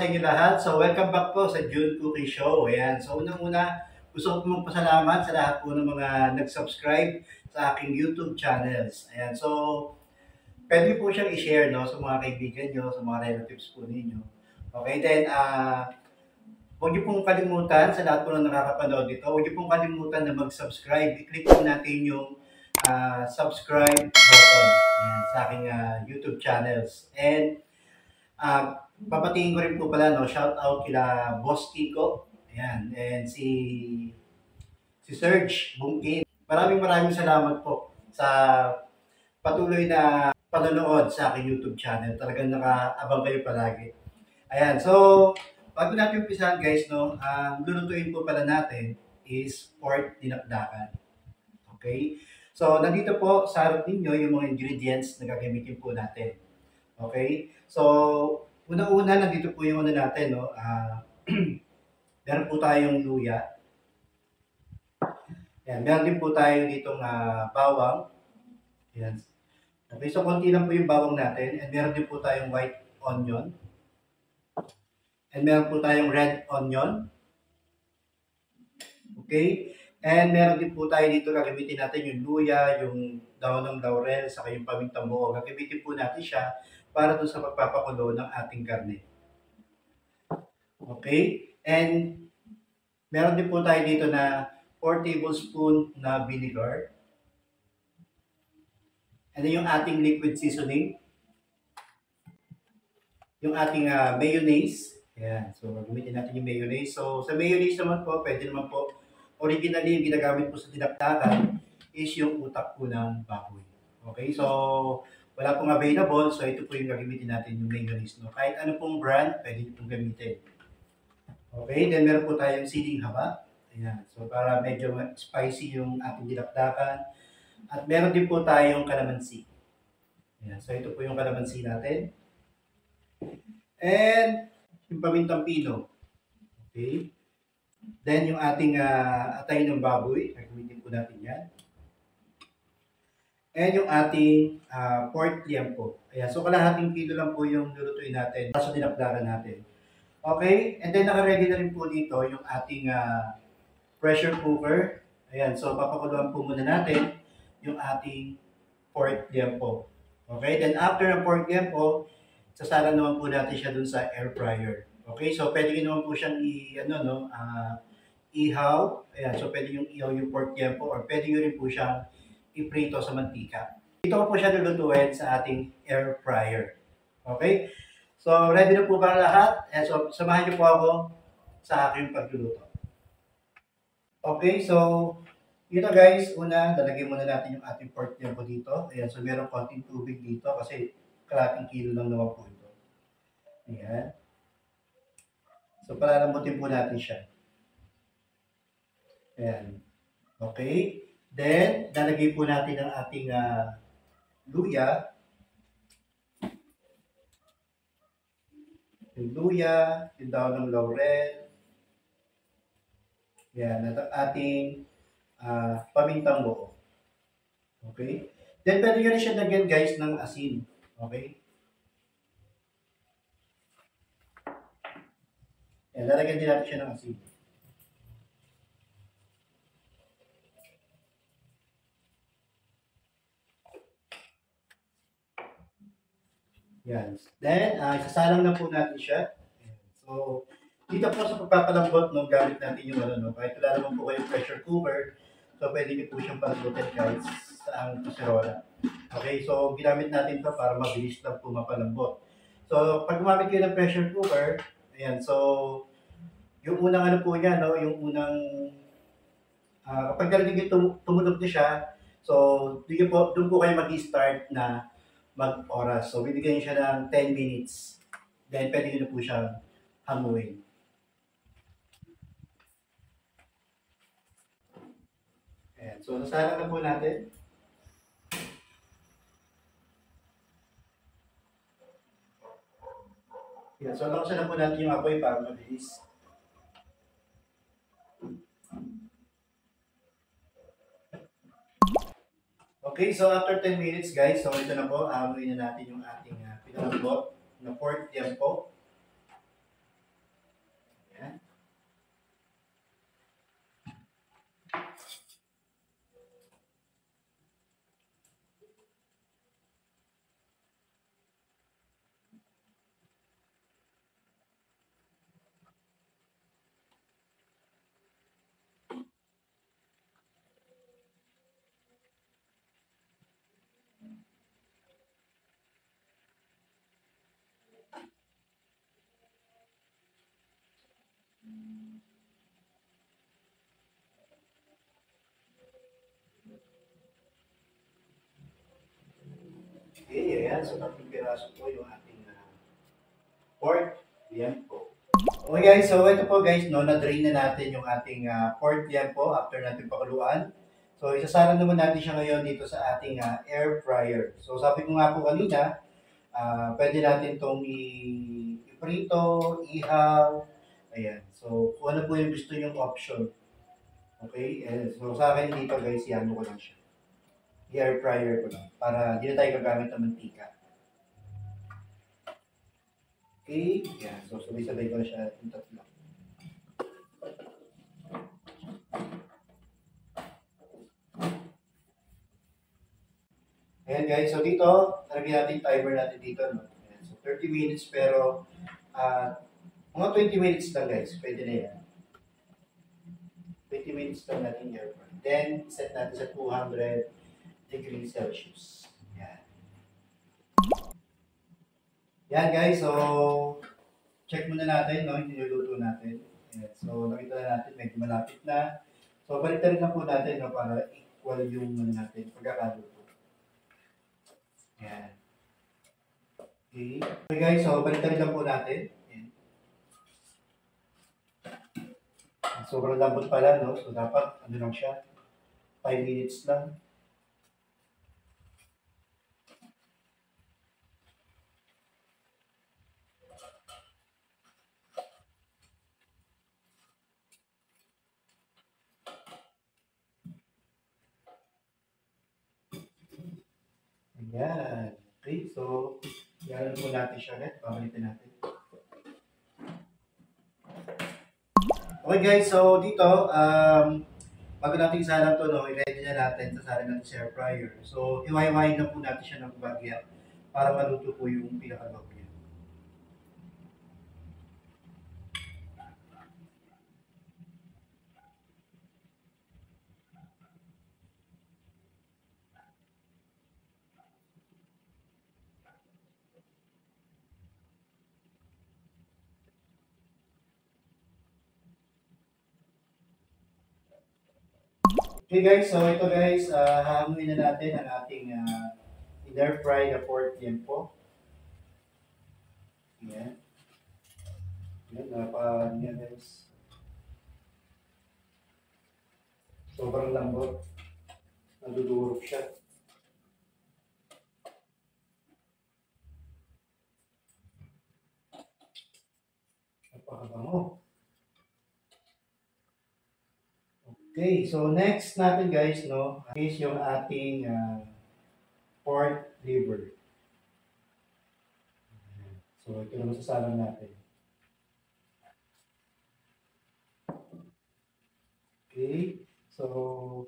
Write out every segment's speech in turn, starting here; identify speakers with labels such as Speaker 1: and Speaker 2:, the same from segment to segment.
Speaker 1: inyo lahat. So, welcome back po sa June Cookie Show. Ayan. So, unang-una, gusto ko po magpasalamat sa lahat po ng mga nag-subscribe sa aking YouTube channels. Ayan. So, pwede po siyang i-share no, sa mga kaibigan nyo, sa mga relatives po ninyo. Okay, then, huwag niyo pong kalimutan sa lahat po ng nakakapanood dito, huwag niyo pong kalimutan na mag-subscribe. I-click po natin yung subscribe button ayan, sa aking YouTube channels. And, papatingin ko rin po pala, no, shout out kila Boss Kiko, ayan, and si Serge Bungkin. Maraming salamat po sa patuloy na panonood sa aking YouTube channel. Talagang nakaabang kayo palagi. Ayan, so bago natin umpisahan guys, no, ang lulutuin po pala natin is pork dinakdakan. Okay? So, nandito po sa harap ninyo yung mga ingredients na gagamitin po natin. Okay? So, una-una, nandito po yung ano natin, no? Meron po tayong luya. Ayan, meron din po tayo ditong bawang. Ayan. Okay, so konti lang po yung bawang natin. And meron din po tayong white onion. And meron po tayong red onion. Okay? And meron din po tayo dito, gagamitin natin yung luya, yung dahon ng laurel, saka yung pamintang buo. Gagamitin po natin siya para doon sa pagpapakulo ng ating karne. Okay? And meron din po tayo dito na 4 tablespoon na vinegar. And then yung ating liquid seasoning. Yung ating mayonnaise. Ayan. So, gagamitin natin yung mayonnaise. So, sa mayonnaise naman po, pwede naman po, originally, yung ginagamit po sa dinakdakan is yung utak po ng baboy. Okay? So, wala pong available. So, ito po yung gagamitin natin, yung mayonnaise. No? Kahit ano pong brand, pwede nyo pong gamitin. Okay? Then, meron po tayong siling haba. Ayan. So, para medyo spicy yung ating dinakdakan. At meron din po tayong kalamansi. Ayan. So, ito po yung kalamansi natin. And, yung pamintang pino. Okay? Then, yung ating atay ng baboy, gagamitin po natin yan. And yung ating pork liempo. Ayan, so kalahating kilo lang po yung lulutuin natin sa dinakdakan natin. Okay, and then naka-ready na rin po dito yung ating pressure cooker. Ayan, so papakuluan po muna natin yung ating pork liempo. Okay, then after ng pork liempo, sasala naman po natin siya dun sa air fryer. Okay, so pwede naman po siyang ihaw. Ayan, so pwede yung ihaw yung pork liempo or pwede nyo rin po siyang iprito sa mantika. Ito ko po siya lulutuin sa ating air fryer. Okay? So, ready na po ba lahat? So, samahan niyo po ako sa aking pagluluto. Okay, so, ito guys, una, lalagyan muna natin yung ating pork liempo dito. Ayan, so meron konting tubig dito kasi kalating kilo lang naman po ito. Ayan. So, palalambutin po natin siya. Ayan. Okay. Then, lalagay po natin ang ating luya. Yung luya, yung dahon ng laurel. Ayan. At ang ating pamintang buo. Okay. Then, pwede nyo rin siya lagyan guys ng asin. Okay. Ayan, lalagyan din natin siya ng asin. Yan. Then, isasalang na po natin siya. So, dito po sa pagpapalambot, no, gamit natin yung no, kahit wala naman po kayong pressure cooker, so pwede niyo po siyang palambutin kahit sa ang kaserola. Okay, so ginamit natin to para mabilis lang po mapalambot. So, pag gumamit kayo ng pressure cooker, ayan, so, yung unang ano po niya, no, yung unang, kapag narinig yung tumunog na siya, so, doon po kayo mag-start na mag-oras. So, bibigyan siya ng 10 minutes. Then, pwede nyo na po siyang hamuin. Ayan. So, nasalang na po natin. Ayan. So, laksan na po natin yung apoy para mabilis. Okay, so after 10 minutes guys, so ito na po, hamuin na natin yung ating pinalambot na pork liempo. Ayan, so 3 piraso po yung ating pork liempo. Okay guys, so ito po guys, no, na-drain na natin yung ating pork liempo after natin pakuluan. So isasara naman natin siya ngayon dito sa ating air fryer. So sabi ko nga po kanina, pwede natin itong i-prito, ihaw, ayan. So kung ano po yung gusto nyong option. Okay, so sa akin dito guys, yan ko lang siya. I-air fryer ko lang para hindi na tayo gagamit ng mantika. Okay, yan. So sabay-sabay ko na siya yung tatlo. Ayan guys, so dito, lagyan natin timer natin dito. No? Ayan, so 30 minutes pero mga 20 minutes lang guys, pwede na yan. 20 minutes lang natin air fry. Then, set natin sa 200 degrees Celsius. Yan. Yan guys, so check muna natin, no, yung niluluto natin. Yan. So, nakita na natin, medyo malapit na. So, baliktad na po natin, no, para equal yung natin, pagkakaluto. Yan. Okay. Okay guys, so baliktad lang po natin. Sobrang lambot pala, no? So, dapat, ano lang siya, 5 minutes lang. Ayan. Okay, so, yan po natin siya ulit. Pabalitin natin. Okay guys, so dito, bago natin isalang to, no, i-ready na natin, sasalin natin sa air fryer. So, iwain na po natin siya ng bagya para maluto po yung pinaka-log niya. Okay guys, so ito guys, hahamuin na natin ang ating in-air fry na pork liempo. Yan. Yan, yan guys. Sobrang lambot. Nadudurog siya. Napakabango. Okay, so next natin guys, no, is yung ating pork liver. So ito naman sasalang natin. Okay, so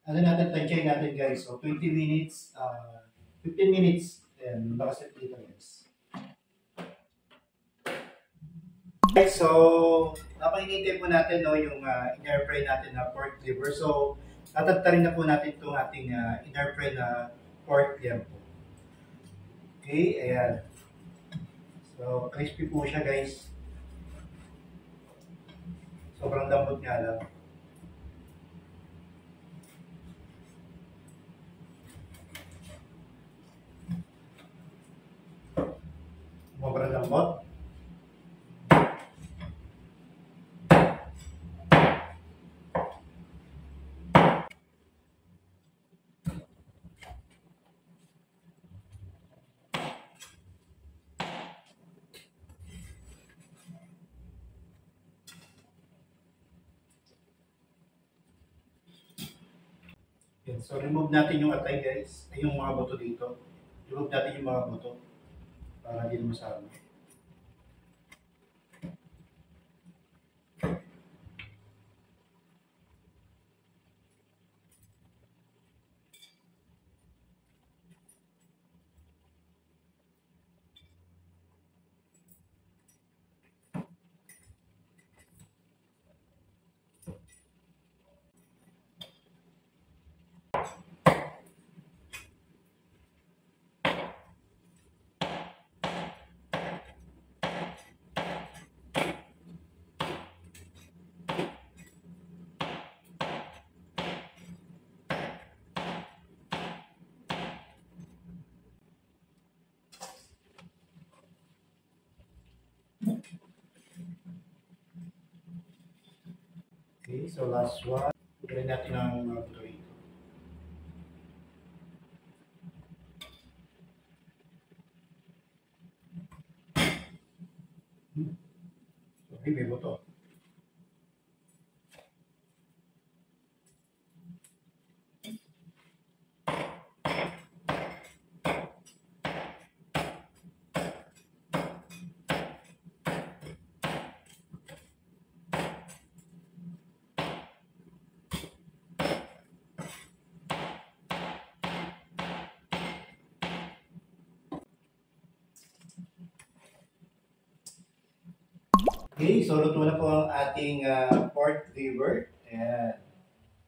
Speaker 1: ano natin, tansyahin natin guys. So 20 minutes, 15 minutes. Ayan, nakaset dito guys. Okay, so napainintay po natin, no, yung in-air fry natin na pork liver. So tatabtarin na po natin itong ating in-air fry na pork liver. Okay, ayan. So crispy po siya guys. Sobrang lambot nga lang. Sobrang lambot. Yan. So remove natin yung atay guys, ay yung mga buto dito. Remove natin yung mga buto para hindi masama. Okay, so last one. Gawin natin ang mga buto rito. Okay, may buto. Okay, so luto na po ang ating pork liver. Ayan.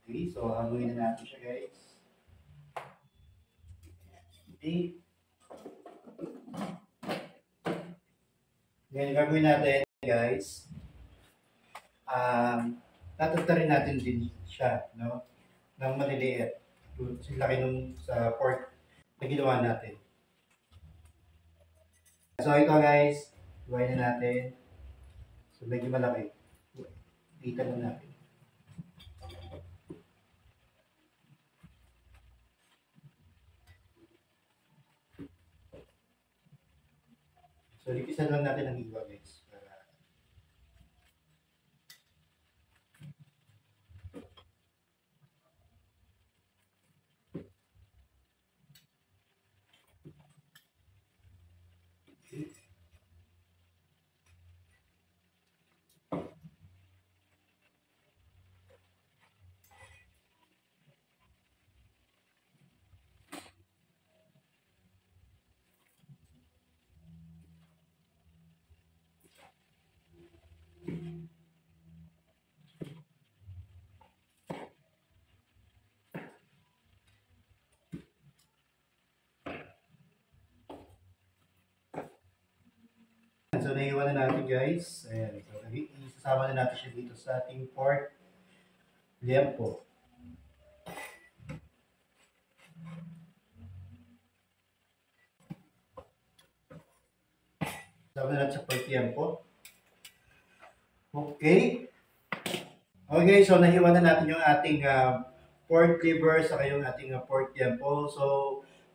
Speaker 1: Okay, so haluin na natin siya guys. Okay. Ngayon gagawin natin guys. Tatagtarin natin din siya, no? Ng maliliit. Kasi laki nung sa pork na ginawa natin. So ito guys, gawain na natin. So medyo malaki. Dito lang natin. So lipisan lang natin ang iba guys. Para so naiwan na natin guys. Ayan. So isasama na natin siya dito sa ating pork liempo. Isasama na natin sa pork liempo. Okay. Okay, so nahiwa na natin yung ating pork liver sa yung ating pork liempo. So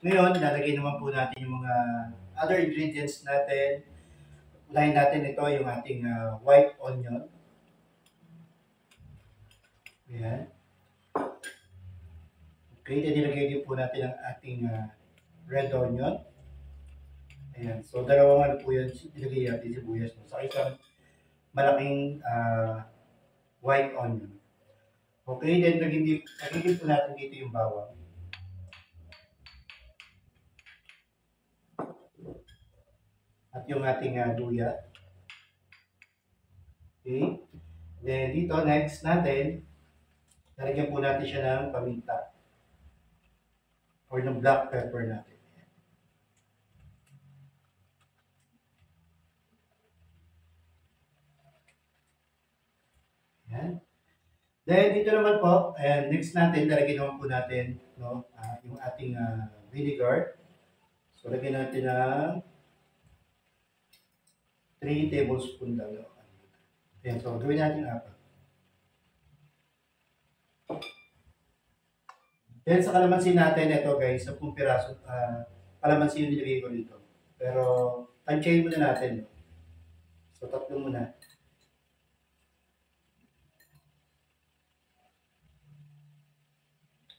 Speaker 1: ngayon, lalagay naman po natin yung mga other ingredients natin. Unahin natin ito yung ating white onion. Ayan. Okay, then nilagay din po natin ang ating red onion. Ayan, so dalawang ano po yan, nilagay natin sibuyas. Sa isang malaking white onion. Okay, then nagiging po natin dito yung bawang. At yung ating luya. Okay. Then dito, next natin, lalagyan po natin siya ng paminta. Or ng black pepper natin. Ayan. Then dito naman po, and next natin, lalagyan naman po natin no, yung ating vinegar. So lagyan natin ng 3 tablespoon lang. No? Ayan, so gawin natin 4. Then sa kalamansi natin, ito guys, 10 piraso kalamansi yung nilagay ko dito. Pero tansyahin muna natin. No? So 3 muna.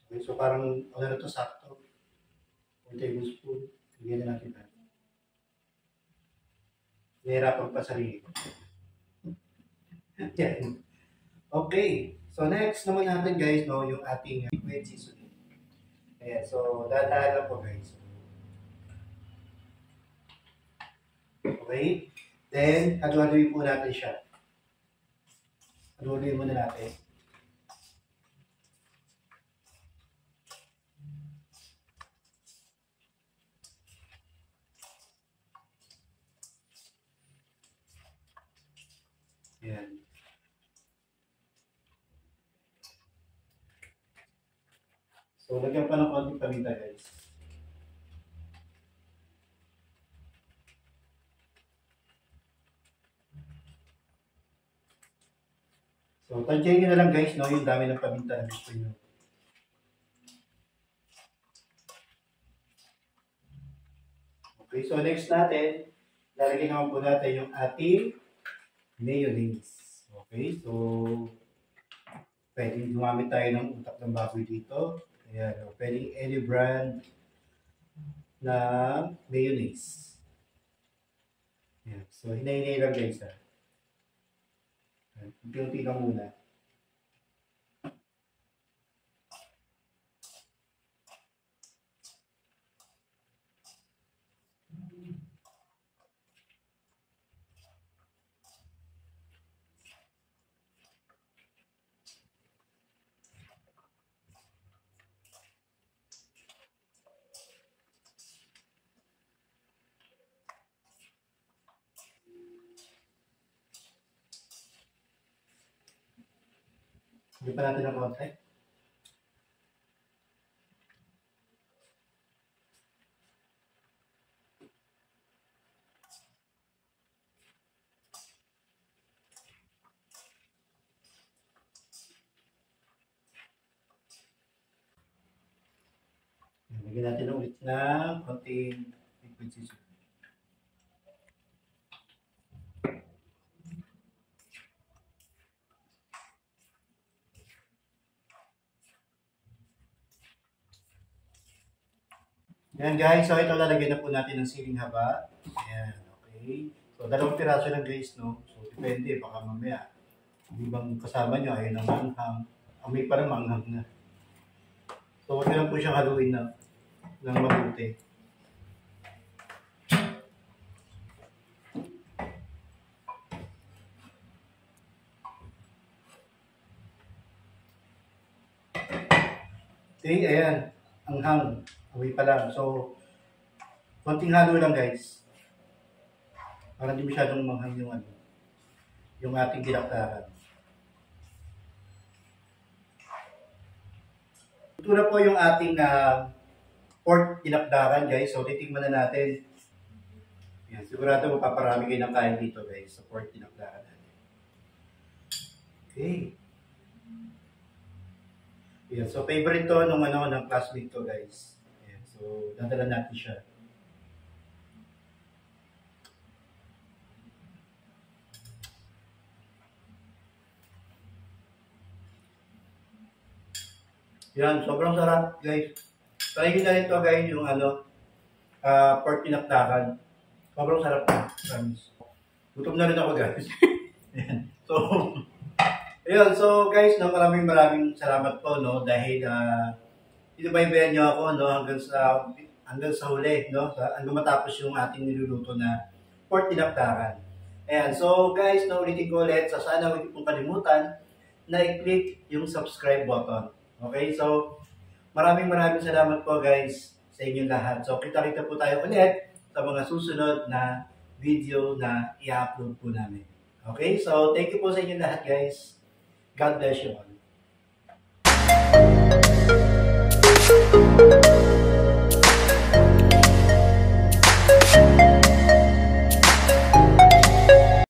Speaker 1: Okay, so parang ano na to, sakto. 1 tablespoon. Bigyan na natin natin. Nahirapan pa sarili ko. Yan. Okay. So next naman natin guys, no, yung ating liquid seasoning. Ayan, so dahan-dahan lang po guys. Okay. Then, halo-haloyin po natin siya. Halo-haloyin muna natin. Ayan. So, lagyan pa ng konting paminta guys. So, tansyahin nyo na lang guys, no, yung dami ng paminta na gusto nyo. Okay, so next natin, lalagyan naman po natin yung ating mayonnaise. Okay, so pwedeng gumamit tayo ng utak ng baboy dito. Ayan, pwedeng any brand na mayonnaise. Ayan, so hinay-hinay lang guys ha. Unti-unti lang muna. Hindi pa natin ng konti. Lagyan natin ulit ng konting liquid seasoning. Yan guys, so ito lalagyan na po natin ng siling haba. Ayan, okay. So 2 piraso lang guys, no? So depende, baka mamaya. Hindi bang kasama nyo, ayun ang manghang. Amoy pa rin manghang na. So huwag lang po siyang haluin na ng mabuti. Okay, ayan. Anghang. Amoy pa lang. So, konting halo lang guys. Para hindi masyadong manghang yung ating ginaktakan. Ito na po yung ating pork dinakdakan guys. So titingnan na natin. Yan, sigurado mapaparami kayo ng kain dito guys sa pork dinakdakan natin. Okay. Yan, so favorite to ng classmate ko guys. Yan, so dadala natin siya. Yan, sobrang sarap guys. Try nyo na rin to guys, yung pork pinaktakan. Sobrang sarap na, promise. Gutom na rin ako guys. Yan. So, ayun, so guys, no, maraming salamat po, no, dahil inubaybayan nyo ako, no, hanggang sa huli, no, hanggang matapos yung ating niluluto na pork pinaktakan. Ayan, so guys, no, ulitin ko ulit, so sana huwag pong kalimutan na i-click yung subscribe button. Okay, so maraming salamat po guys sa inyong lahat. So kita-kita po tayo ulit sa mga susunod na video na i-upload po namin. Okay, so thank you po sa inyong lahat guys. God bless you all.